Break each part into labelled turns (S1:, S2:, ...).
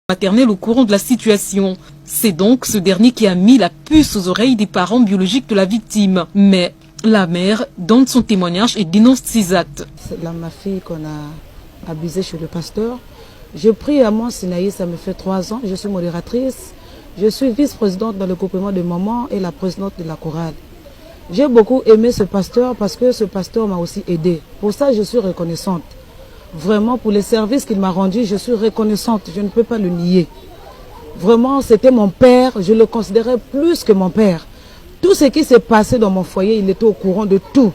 S1: maternelle au courant de la situation. C'est donc ce dernier qui a mis la puce aux oreilles des parents biologiques de la victime. Mais la mère donne son témoignage et dénonce ces actes.
S2: C'est ma fille qu'on a abusée chez le pasteur. Je prie à moi, Sinaï, ça me fait 3 ans. Je suis modératrice. Je suis vice-présidente dans le groupement de mamans et la présidente de la chorale. J'ai beaucoup aimé ce pasteur parce que ce pasteur m'a aussi aidée. Pour ça, je suis reconnaissante. Vraiment, pour les services qu'il m'a rendus, je suis reconnaissante. Je ne peux pas le nier. Vraiment, c'était mon père. Je le considérais plus que mon père. Tout ce qui s'est passé dans mon foyer, il était au courant de tout.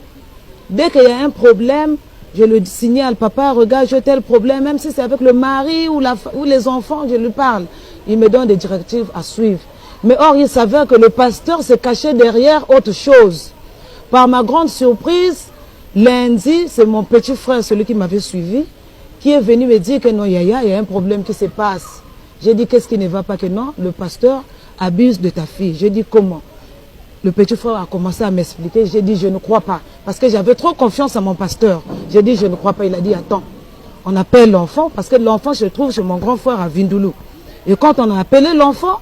S2: Dès qu'il y a un problème, je le signale. Papa, regarde, j'ai tel problème. Même si c'est avec le mari ou les enfants, je lui parle. Il me donne des directives à suivre. Mais or, il s'avère que le pasteur s'est caché derrière autre chose. Par ma grande surprise, lundi, c'est mon petit frère, celui qui m'avait suivi, qui est venu me dire que non, Yaya, il y a un problème qui se passe. J'ai dit, qu'est-ce qui ne va pas? Que non, le pasteur abuse de ta fille. J'ai dit, comment? Le petit frère a commencé à m'expliquer. J'ai dit, je ne crois pas. Parce que j'avais trop confiance à mon pasteur. J'ai dit, je ne crois pas. Il a dit, attends, on appelle l'enfant, parce que l'enfant se trouve chez mon grand frère à Vindoulou. Et quand on a appelé l'enfant,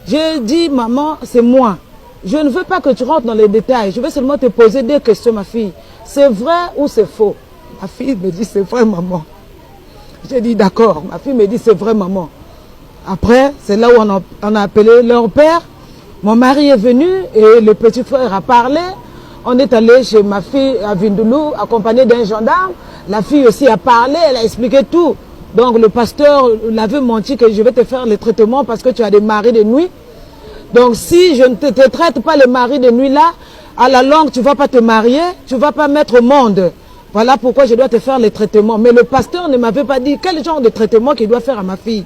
S2: j'ai dit, maman, c'est moi. Je ne veux pas que tu rentres dans les détails. Je veux seulement te poser des questions, ma fille. C'est vrai ou c'est faux? Ma fille me dit, c'est vrai, maman. J'ai dit, d'accord. Ma fille me dit, c'est vrai, maman. Après, c'est là où on a appelé leur père. Mon mari est venu et le petit frère a parlé. On est allé chez ma fille à Vindoulou, accompagné d'un gendarme. La fille aussi a parlé, elle a expliqué tout. Donc le pasteur l'avait menti que je vais te faire le traitement parce que tu as des maris de nuit. Donc si je ne te traite pas les maris de nuit là, à la longue tu ne vas pas te marier, tu ne vas pas mettre au monde. Voilà pourquoi je dois te faire les traitements. Mais le pasteur ne m'avait pas dit quel genre de traitement qu'il doit faire à ma fille.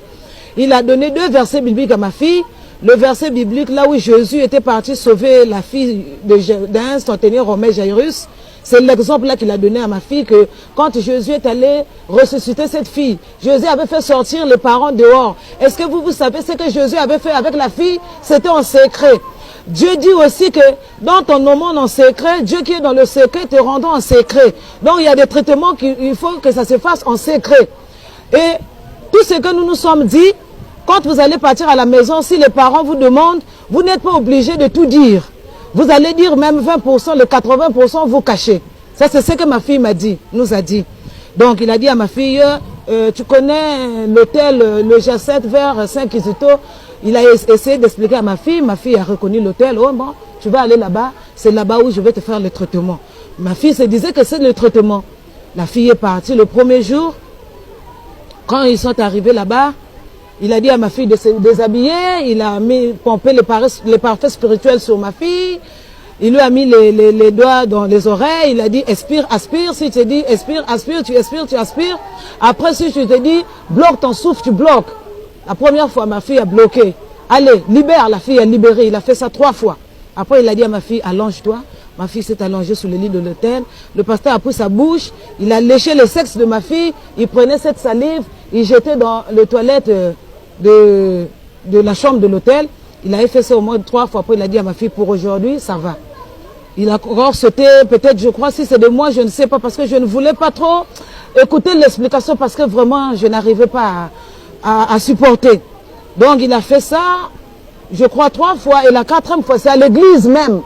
S2: Il a donné 2 versets bibliques à ma fille. Le verset biblique là où Jésus était parti sauver la fille d'un centenaire romain Jairus. C'est l'exemple là qu'il a donné à ma fille que quand Jésus est allé ressusciter cette fille, Jésus avait fait sortir les parents dehors. Est-ce que vous savez ce que Jésus avait fait avec la fille? C'était en secret. Dieu dit aussi que dans ton monde en secret, Dieu qui est dans le secret te rendra en secret. Donc il y a des traitements qu'il faut que ça se fasse en secret. Et tout ce que nous nous sommes dit, quand vous allez partir à la maison, si les parents vous demandent, vous n'êtes pas obligé de tout dire. Vous allez dire même 20%, le 80% vous cachez. Ça, c'est ce que ma fille m'a dit, nous a dit. Donc, il a dit à ma fille, tu connais l'hôtel, le G7 vers Saint-Kizito. Il a essayé d'expliquer à ma fille a reconnu l'hôtel. Oh bon, tu vas aller là-bas, c'est là-bas où je vais te faire le traitement. Ma fille se disait que c'est le traitement. La fille est partie le premier jour. Quand ils sont arrivés là-bas, il a dit à ma fille de se déshabiller, il a pompé les parfums spirituels sur ma fille, il lui a mis les doigts dans les oreilles, il a dit expire, aspire, si tu te dis expire, aspire, tu aspires, tu aspires. Après si tu te dis bloque ton souffle, tu bloques. La première fois ma fille a bloqué. Allez, libère, la fille a libéré, il a fait ça 3 fois. Après il a dit à ma fille, allonge-toi. Ma fille s'est allongée sur le lit de l'hôtel. Le pasteur a pris sa bouche, il a léché le sexe de ma fille, il prenait cette salive, il jetait dans les toilettes de la chambre de l'hôtel. Il avait fait ça au moins 3 fois. Après, il a dit à ma fille, pour aujourd'hui, ça va. Il a encore sauté, peut-être, je crois, si c'est de moi, je ne sais pas, parce que je ne voulais pas trop écouter l'explication, parce que vraiment, je n'arrivais pas à supporter. Donc, il a fait ça, je crois, 3 fois, et la 4e fois, c'est à l'église même.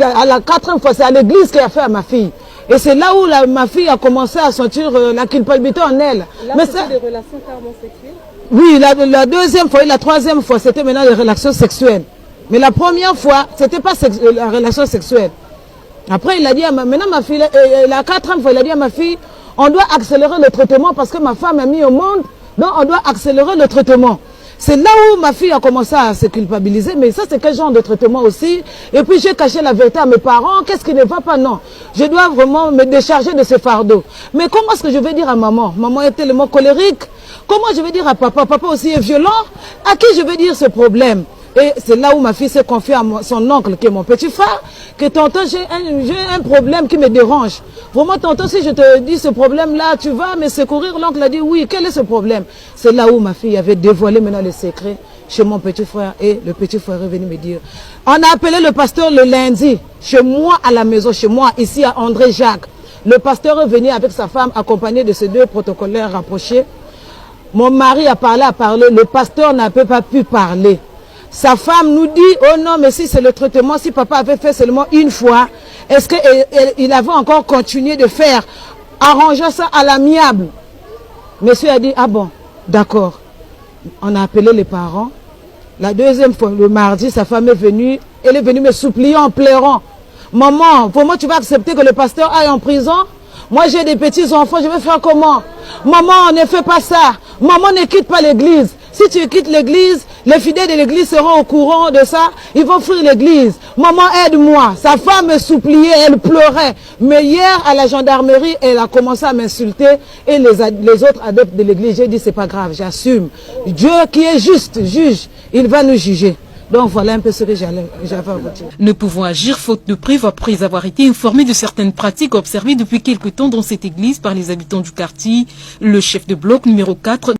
S2: À la 4e fois, c'est à l'église qu'il a fait à ma fille. Et c'est là où ma fille a commencé à sentir la culpabilité en elle.
S3: Là,
S2: mais
S3: c'était des relations carrément sexuelles?
S2: Oui, la 2e fois et la 3e fois, c'était maintenant les relations sexuelles. Mais la première fois, c'était pas la relation sexuelle. Après, il a dit à maintenant ma fille, la 4e fois, il a dit à ma fille, on doit accélérer le traitement parce que ma femme est mise au monde, donc on doit accélérer le traitement. C'est là où ma fille a commencé à se culpabiliser, mais ça c'est quel genre de traitement aussi? Et puis j'ai caché la vérité à mes parents, qu'est-ce qui ne va pas? Non, je dois vraiment me décharger de ce fardeau. Mais comment est-ce que je vais dire à maman? Maman est tellement colérique. Comment je vais dire à papa? Papa aussi est violent. À qui je vais dire ce problème? Et c'est là où ma fille s'est confiée à son oncle, qui est mon petit frère, que tonton, j'ai un problème qui me dérange. Vraiment, tonton, si je te dis ce problème-là, tu vas me secourir? L'oncle a dit oui, quel est ce problème? C'est là où ma fille avait dévoilé maintenant les secrets chez mon petit frère. Et le petit frère est venu me dire, on a appelé le pasteur le lundi, chez moi à la maison, chez moi, ici à André Jacques. Le pasteur est venu avec sa femme, accompagné de ses 2 protocolaires rapprochés. Mon mari a parlé, le pasteur n'a pas pu parler. Sa femme nous dit, oh non, mais si c'est le traitement, si papa avait fait seulement une fois, est-ce qu'il avait encore continué de faire, arranger ça à l'amiable? Monsieur a dit, ah bon, d'accord. On a appelé les parents. La deuxième fois, le mardi, sa femme est venue, elle est venue me supplier en pleurant. Maman, comment tu vas accepter que le pasteur aille en prison? Moi, j'ai des petits-enfants, je vais faire comment? Maman, ne fais pas ça. Maman, ne quitte pas l'église. Si tu quittes l'église, les fidèles de l'église seront au courant de ça. Ils vont fuir l'église. Maman, aide-moi. Sa femme me suppliait, elle pleurait. Mais hier, à la gendarmerie, elle a commencé à m'insulter. Et les autres adeptes de l'église, j'ai dit, c'est pas grave, j'assume. Dieu qui est juste, juge, il va nous juger. Donc voilà un peu ce que j'avais à vous dire.
S1: Ne pouvant agir faute de preuves après avoir été informé de certaines pratiques observées depuis quelque temps dans cette église par les habitants du quartier, le chef de bloc numéro 4